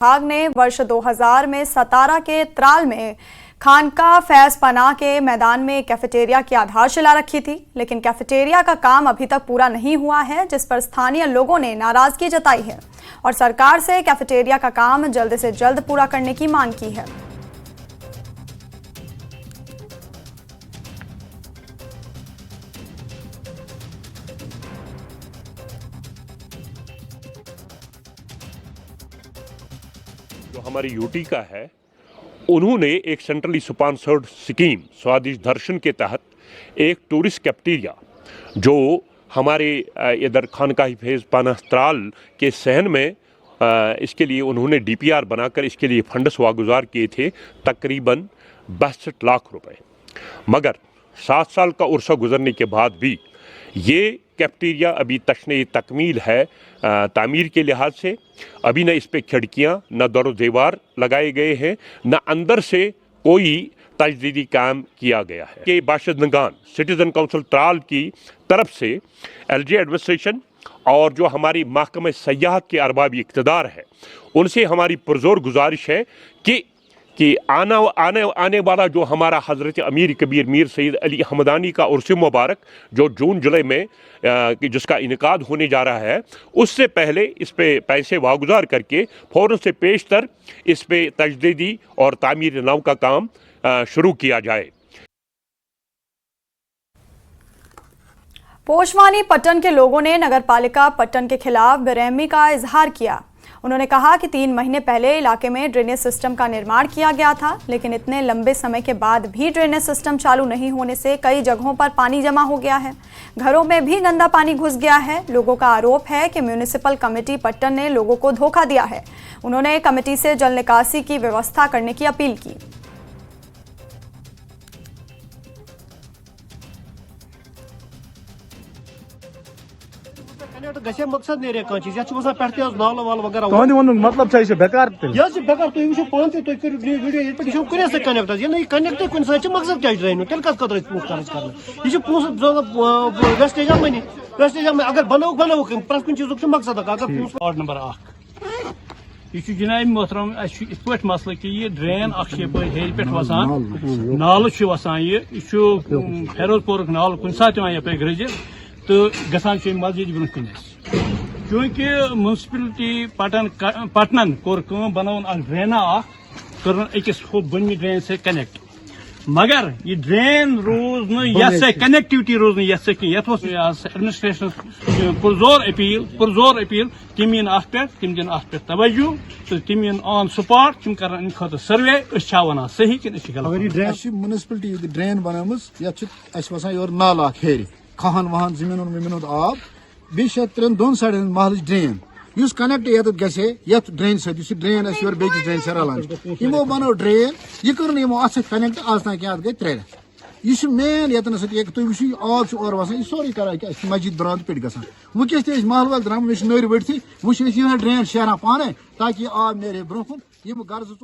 विभाग ने वर्ष 2000 में सतारा के त्राल में खानका फैज पनाह के मैदान में कैफेटेरिया की आधारशिला रखी थी, लेकिन कैफेटेरिया का काम अभी तक पूरा नहीं हुआ है, जिस पर स्थानीय लोगों ने नाराजगी जताई है और सरकार से कैफेटेरिया का काम जल्द से जल्द पूरा करने की मांग की है। जो हमारी यूटी का है, उन्होंने एक सेंट्रली स्पॉन्सर्ड स्कीम स्वादिष्ट दर्शन के तहत एक टूरिस्ट कैफेटेरिया जो हमारे इधर खानकाही फैज पनाह त्राल के सहन में इसके लिए उन्होंने डीपीआर बनाकर इसके लिए फंड्स वागुजार किए थे, तकरीबन 62 लाख रुपए। मगर 7 साल का उर्सा गुजरने के बाद भी ये कैफेटेरिया अभी तशने तकमील है तामीर के लिहाज से। अभी न इस पे खिड़कियाँ न दर दीवार लगाए गए हैं, न अंदर से कोई तजदीदी काम किया गया है। कि बाशिंदगान सिटीज़न काउंसिल त्राल की तरफ से एलजी एडमिनिस्ट्रेशन और जो हमारी महकमे सयाहत के अरबाबी इक़्तिदार है, उनसे हमारी पुरजोर गुजारिश है कि आने वाला जो हमारा हज़रत अमीर कबीर मीर सैयद अली हमदानी का उर्स मुबारक जो जून जुलाई में जिसका इनकाद होने जा रहा है, उससे पहले इस पे पैसे वागुजार करके फ़ौरन से पेशतर इस पे तजदीदी और तामीर नव का काम शुरू किया जाए। पोशवानी पट्टन के लोगों ने नगरपालिका पट्टन के खिलाफ बेरहमी का इजहार किया। उन्होंने कहा कि 3 महीने पहले इलाके में ड्रेनेज सिस्टम का निर्माण किया गया था, लेकिन इतने लंबे समय के बाद भी ड्रेनेज सिस्टम चालू नहीं होने से कई जगहों पर पानी जमा हो गया है। घरों में भी गंदा पानी घुस गया है। लोगों का आरोप है कि म्यूनिसिपल कमेटी पट्टन ने लोगों को धोखा दिया है। उन्होंने कमेटी से जल निकासी की व्यवस्था करने की अपील की। मकसद नहीं रहा चीज पे नाल वाल वगैरह मतलब बेकार बेकार तुम वो पान तुम करो वीडियो ये पे कनेक्ट ये कनेक्ट कुछ मकसद क्या ड्रेन तेल कत कर वेस्टेज मनी वेस्टेज अगर बनो प्रत कुछ चीज मकसद वार्ड नंबर 1 यह जनाब मोहतरम पे मसल कि यह ड्रेन हेर पे वसान नाल वसान यह फेरोजपुर नाल कुछ सात यप ग्रजित तो गसान मस्जिद ब्रोह कन चूंकि म्यूनसिपलिटी पटनन कोर बनवन ड्रेना कर अकिस बनमी ड्रेन से कनेक्ट, मगर ये ड्रेन रोज न कनेक्टिविटी रोज न एडमिनिस्ट्रेशन पुरजोर अपील तम इन पे तम दिन पे तवज्जो तो तम इन ऑन स्पॉट तम कर खुद सर्वे वन सही कि म्यूनसिपलिटी ड्रेन बनाम वसान योर नाल हेर खहन वहन जमीन वमीन आब बे 2 साइडन महल ड्रेन युस कनेक्ट ये ड्रेन सत ड्रेन योर बेकिस ड्रेन से रलान यमो बनो ड्रेन यह कर अत कनेक्ट आज तक क्या गई 3 यह मेन ये तुम वो आब और वसान यह सोरे कर मस्जिद बराद पे गसान वस महल वाल द्राम मे नर वर्थी वो ड्रेन शेरान पाने ताकि आब नेरे ब्रोह कुन गर्ज